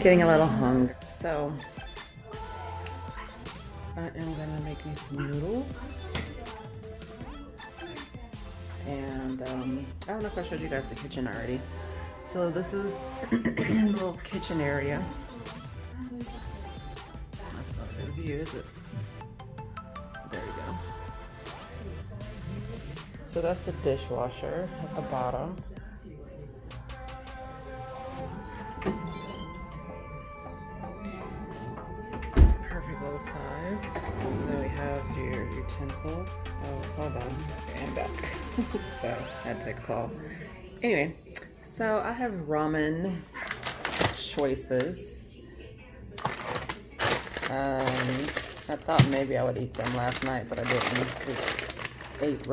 getting a little hungry. So I am gonna make me some noodles. And I don't know if I showed you guys the kitchen already. So this is a little kitchen area. That's not a good view, is it? There you go. So that's the dishwasher at the bottom. Perfect little size. And then we have your utensils. Oh, hold on. Okay, I'm back. So I had to take a call. Anyway, so I have ramen choices. I thought maybe I would eat some last night, but I didn't. We ate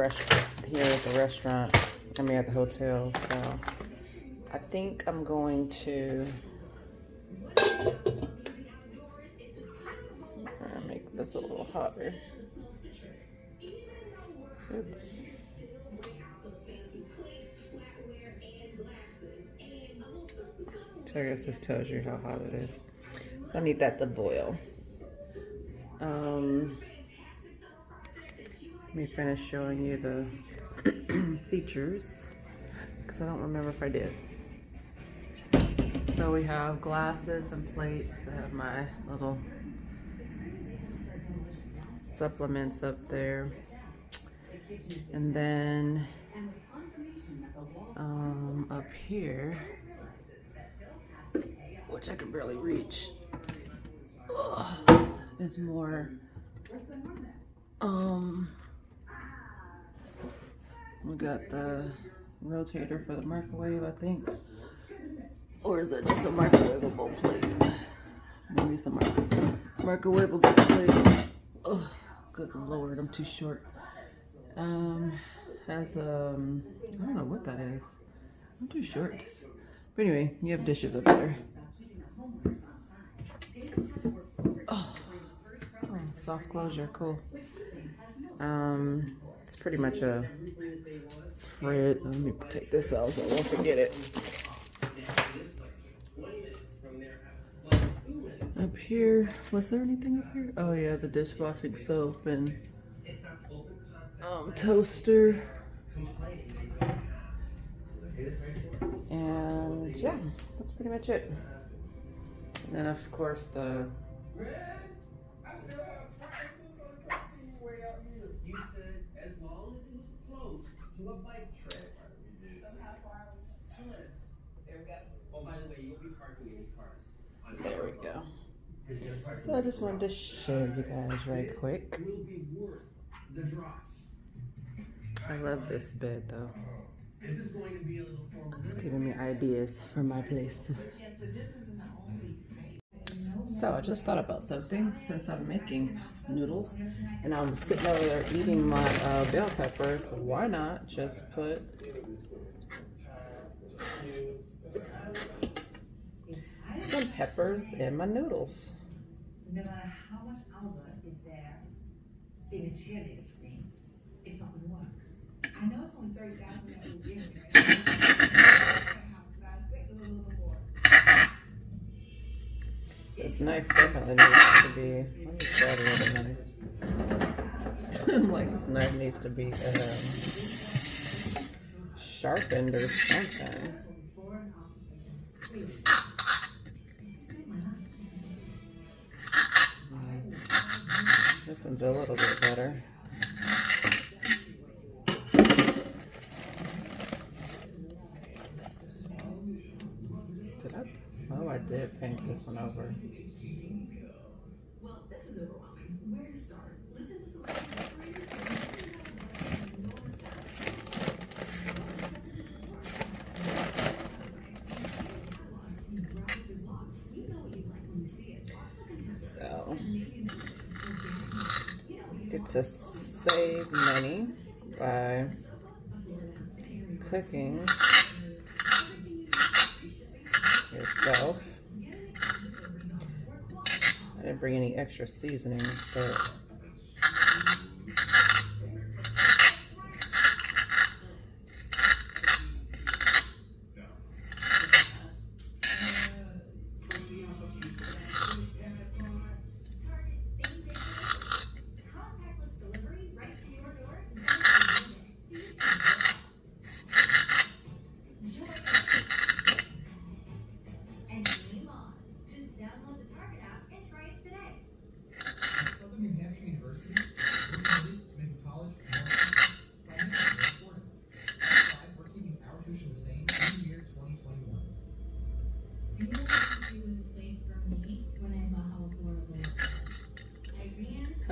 here at the restaurant. I mean at the hotel. So I think I'm going to make this a little hotter. Oops. So I guess this tells you how hot it is. So I need that to boil. Let me finish showing you the features, because I don't remember if I did. So we have glasses and plates. I have my little supplements up there. And then up here, which I can barely reach, is more we got the rotator for the microwave, I think. Or is that just a microwavable plate? Maybe some microwavable plate. Oh, good lord, I'm too short. Has I don't know what that is. I'm too short. But anyway, you have dishes up there. Oh, soft closure, cool. It's pretty much a fridge. Let me take this out so I won't forget it. Up here, was there anything up here? Oh yeah, the dishwashing soap and toaster. And yeah, that's pretty much it. And then of course the you said as long as it was close to a bike trail. Somehow 2 minutes. There we go. Oh, by the way, you'll be parking any cars. There we go. So I just wanted to show you guys right quick. Will be worth the drive. I love this bed though. This is going to be a little formal. It's giving me ideas for my place. Yes, but this isn't the only space. So I just thought about something since I'm making noodles and I'm sitting over there eating my bell peppers. Why not just put some peppers in my noodles? No matter how much Alba is there being a cheerleader for me, it's not going to work. I know it's only 30,000 that we're giving her. This knife definitely needs to be. Let me try the other knife. I'm like, this knife needs to be sharpened or something. This one's a little bit better. Oh, I did paint this one over. Well, this is overwhelming. Where to start? Listen to some So get to save money by cooking yourself. I didn't bring any extra seasoning, but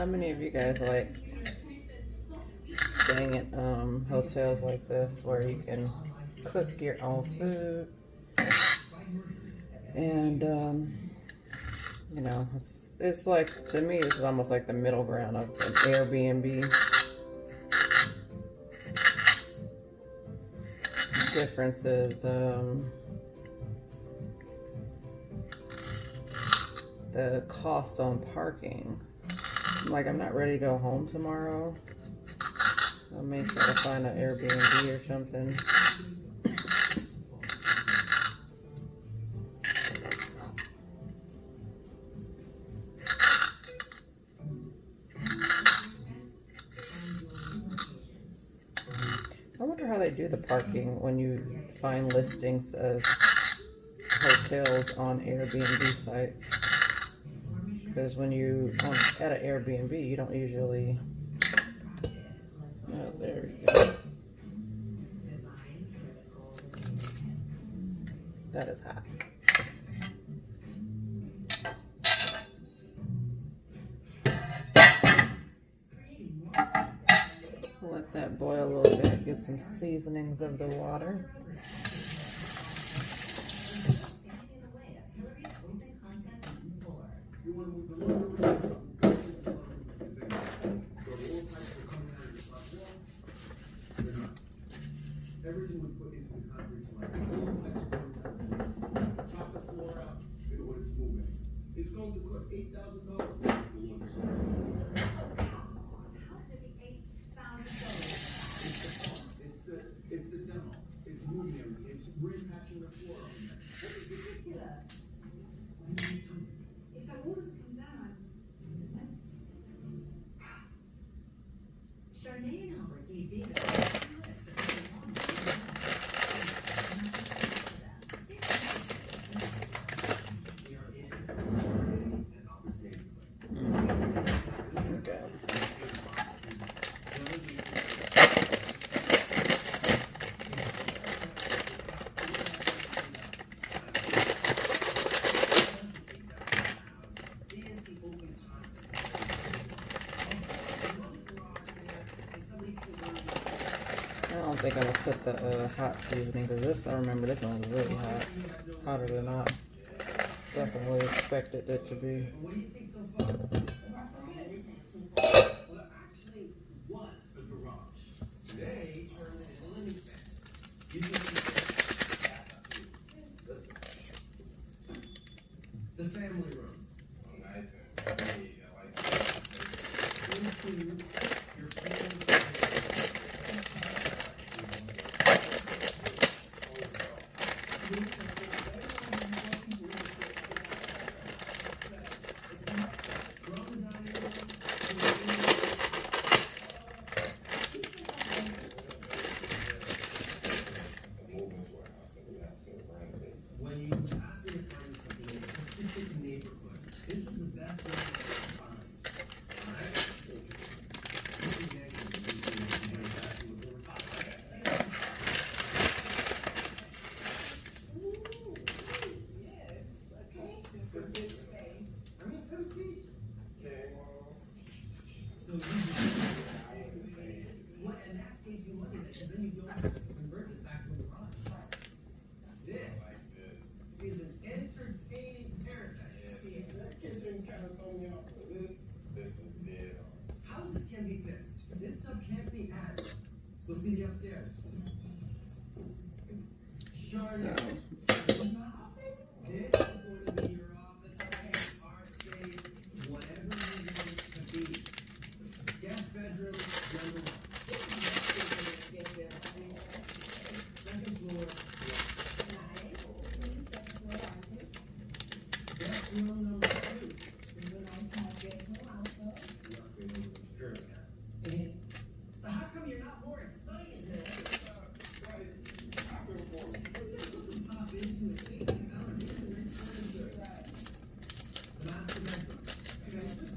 How many of you guys like staying at hotels like this where you can cook your own food and you know, it's like, to me this is almost like the middle ground of an Airbnb. Difference is the cost on parking. Like, I'm not ready to go home tomorrow. I may try to find an Airbnb or something. I wonder how they do the parking when you find listings of hotels on Airbnb sites. Because when you at an Airbnb, you don't usually. Oh, there we go. That is hot. Let that boil a little bit. Get some seasonings of the water. Everything was put into the concrete slab. Chop the floor out in order to move it. It's going to cost $8,000. It's the demo. It's moving everything. It's repatching the floor up in there. This is ridiculous. What do you mean, tell me? If the waters come down, that's. Charnay and Albert gave David a list of what they wanted. We are in and Albert's neighborhood. Okay. Is the open concept. I don't think I'm gonna put the hot seasoning because this, I remember this one was really hot. Hotter than I definitely expected it to be. What do you think so far? Well, it actually was a garage. They turned it into a living space. You think that's up to you. Let's go. The family room. Oh, nice and pretty. I like that. Into your family Moving to a house that we have to renovate. when you asked me to find something in a specific neighborhood, this was the best thing I could find. Alright? This is negative. This is exactly what we're talking about. Yes, okay. For this space. I'm gonna put a seat. Okay, well, So you what, and that saves you money because then you don't have to convert this back to a garage. This like this. is an entertaining paradise. Yeah, that kitchen kind of throw me off, but this is dead on. Houses can be fixed. This stuff can't be added. Let's go see the upstairs. Charlotte. So, This is going to be your office, art space, whatever you want it to be. Guest bedroom, number 1. Second floor, guest room number 2. So how come you're not more excited? Pop into it. $18. Here's some nice furniture. The master bedroom. Spacious.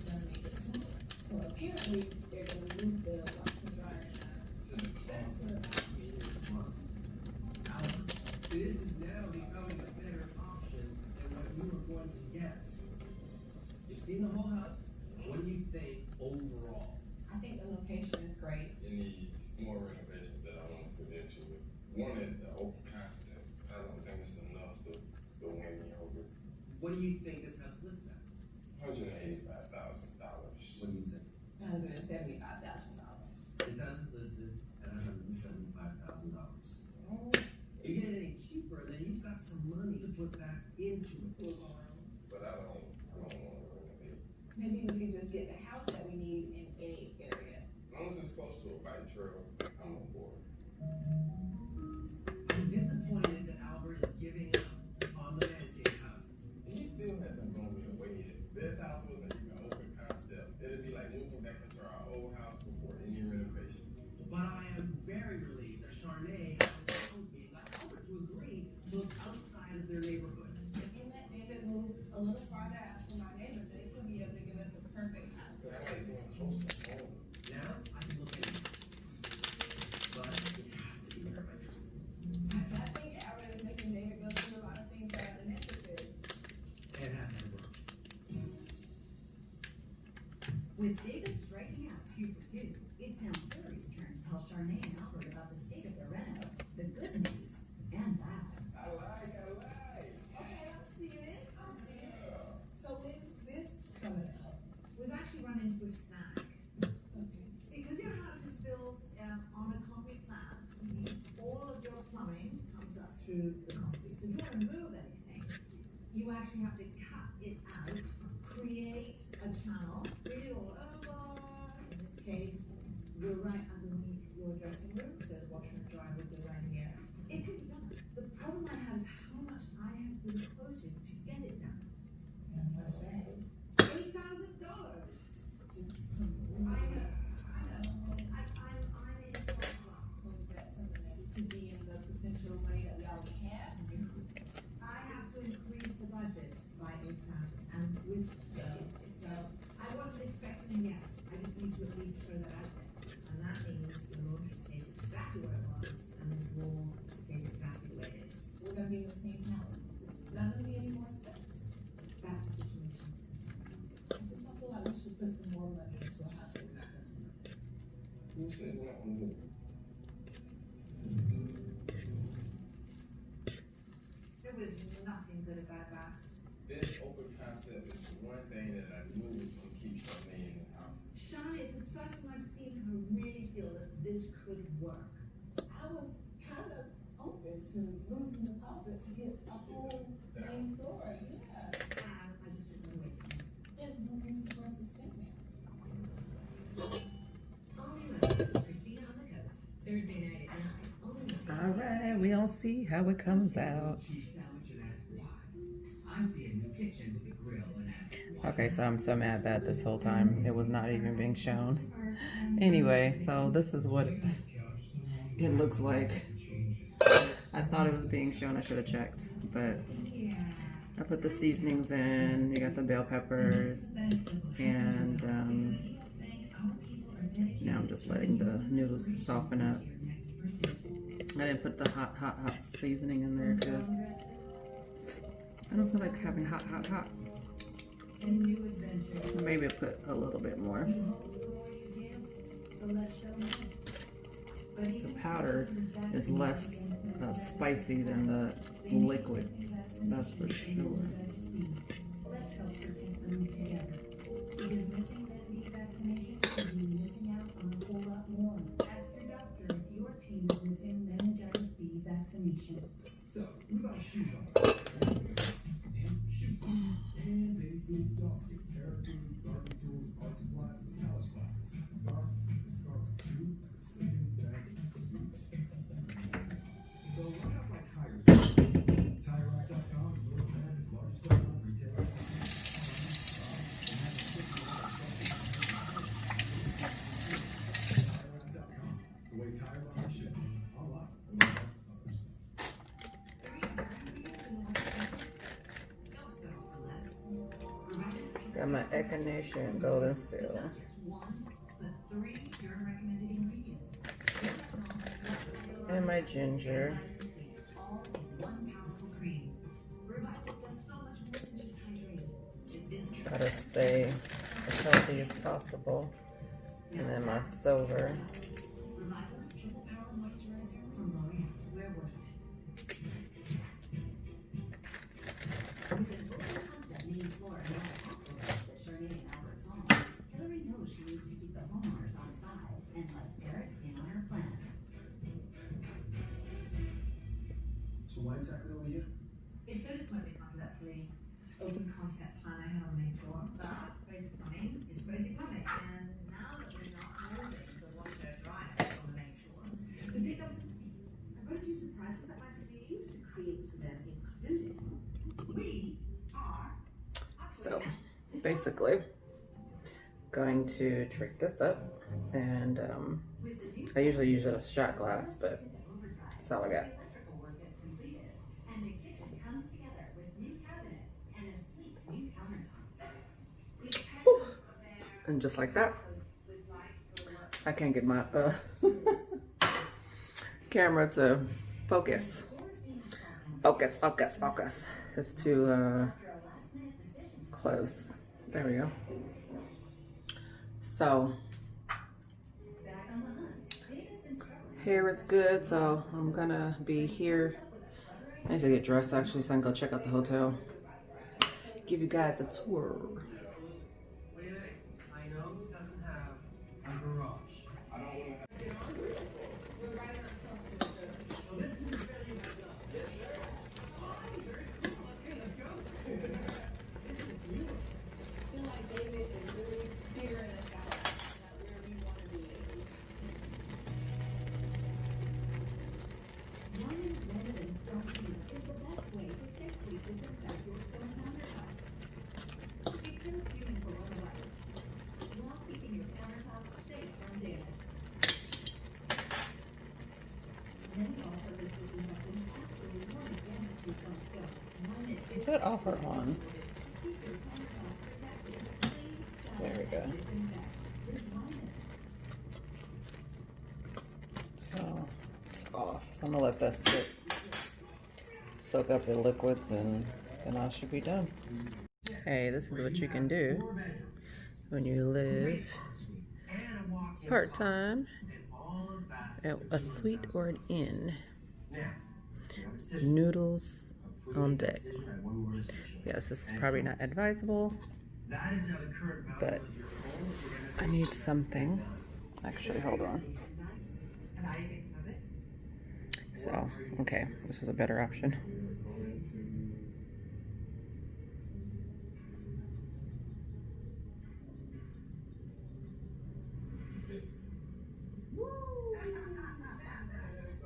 gonna make it smaller. So apparently, they're gonna move the washer and dryer out. That's what Albert, this is now becoming a better option than what you were going to get. You've seen the whole house. What do you think overall? I think the location is great. It needs more renovations that I want to put into it. One is the open concept. I don't think it's enough to win me over. What do you think this house listed at? $185,000. What do you think? $175,000. This house is listed at $175,000. Oh, If you get it any cheaper, then you've got some money to put back into it. But I don't want to renovate. maybe we could just get the house that we need in any area. As long as it's close to a bike trail, I'm on board. I'm disappointed that Albert is giving up on the Manjay house. He still hasn't blown me away yet. This house wasn't even open concept. It'd be like moving back into our old house before any renovations. But I am very relieved that Charnay got Albert to agree to look outside of their neighborhood. If you let David move a little farther out from our neighborhood, they could be able to give us the perfect house. But I like being close to home. Now I can look at it. But it has to be their bedroom. I think Albert is making David go through a lot of things that are unnecessary. And it has to have a garage. With David striking out 2 for 2, it's now Harry's turn to tell Charnay and Albert about the state of their reno, the good news and bad. I like. Okay, I'll see it. So when's this coming up? We've actually run into a snag. Okay. Because your house is built on a concrete slab, all of your plumbing comes up through the concrete. So if you want to move anything, you actually have to cut it out, create a channel, bring it all over. In this case, we're right underneath your dressing room, so the washer and dryer would go right here. It could be done. The problem I have is how much I have been quoted to get it done. And what's that? $8,000. Just I know. I'm in top class. So is that something that could be in the potential money that we already have? I have to increase the budget by 8,000, and with so I wasn't expecting a yes. I just need to at least throw that out there, and that means the laundry stays exactly where it was, and this wall stays exactly the way it is. We're gonna be in the same house. It's not gonna be any more steps. That's the situation. I just don't feel like we should put some more money into a house we're not gonna live in. Who said we're not going to do it? There was nothing good about that. This open concept is the one thing that I knew was going to keep Charmaine in the house. Sean is the first time I've seen her really feel that this could work. I was kind of open to losing the deposit to get a whole main floor, yeah. And I just didn't wait for him. There's no reason for us to stay there. All new episode of Christina on the Coast, Thursday night at 9, only on All right, we'll see how it comes out. Chief sandwich and ask why. I see a new kitchen with a grill and ask why. Okay, so I'm so mad that this whole time it was not even being shown. Anyway, so this is what it looks like. I thought it was being shown, I should have checked, but I put the seasonings in. You got the bell peppers, and now I'm just letting the noodles soften up. I didn't put the hot seasoning in there because I don't feel like having hot. Maybe put a little bit more. The powder is less spicy than the liquid, that's for sure. Let's help protect them together. Because missing that B vaccination could be missing out on a whole lot more. Ask your doctor if your team is missing meningitis B vaccination. So, we got shoes on. And shoe socks. And baby food dog. Character, gardening tools, art supplies, and college classes. Scarf, the scarf too, the sleeping bag, suit. So, why not like tires? TireRack.com is North America's largest online retailer. Got my echinacea golden seal. Not just one, but 3 derm-recommended ingredients. And my ginger. All in one powerful cream. Revival does so much more than just hydrate. It visits Try to stay as healthy as possible. And then my silver. Revival Triple Power Moisturizer from L'Oreal. Wear worth it. With an open concept main floor and all the tactile bits that Charmaine and Albert's home, Hillary knows she needs to keep the homeowners on side and lets Eric in on her plan. So why exactly over here? It's so disappointing coming up for the open concept plan I had on the main floor. But crazy plumbing is crazy plumbing. And now that we're not moving the washer dryer on the main floor, we picked up something. I've got a few surprises up my sleeve to create for them, including we are So basically going to trick this up, and I usually use a shot glass, but that's all I got. Electrical work gets completed, and the kitchen comes together with new cabinets and a sleek new countertop. And just like that, I can't get my camera to focus. Focus. It's too close. There we go. So hair is good, so I'm gonna be here. I need to get dressed actually, so I can go check out the hotel. Give you guys a tour. What do you think? I know who doesn't have a garage. I don't want to have. So this is the trailer you guys love. Yes, sir. Oh, very cool. Okay, let's go. This is beautiful. I feel like David is really figuring us out about where we want to be. Running rather than stone heat is the best way to safely disinfect your stone countertops. It kills fumes for otherwise, while keeping your countertops safe from damage. Many all-purpose disinfectants actually work against your stone stone. Is that off or on? Keep your countertops protected. Clean, There we go. disinfect. Just 1 minute. So it's off. So I'm gonna let that sit, soak up the liquids, and then I should be done. Hey, this is what you can do 4 bedrooms, when you live great ensuite, and a walk-in part-time closet, and all of that at for a suite or an inn. Now, you have a decision. Noodles Before you on make a deck. decision, I have one more decision. Yes, this is And probably not advisable, that is now the current value but of your home. If you're gonna I need something. Actually, hold on. And how do you think about this? So, okay, this is a better option.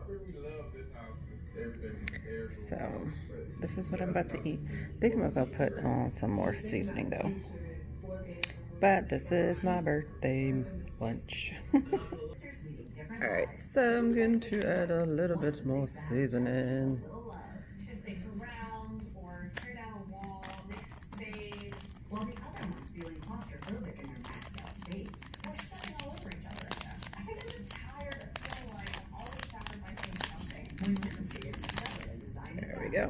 I mean, we love this house. It's everything. So, this is what I'm about to eat. I think I'm gonna put on some more seasoning though. But this is my birthday lunch. Alright, so I'm going to add a little bit more seasoning. Shift things around or tear down a wall, make space. While the other one's feeling claustrophobic in their maxed out space. We're stepping all over each other again. I think I'm just tired of feeling like I'm always sacrificing something. There we go.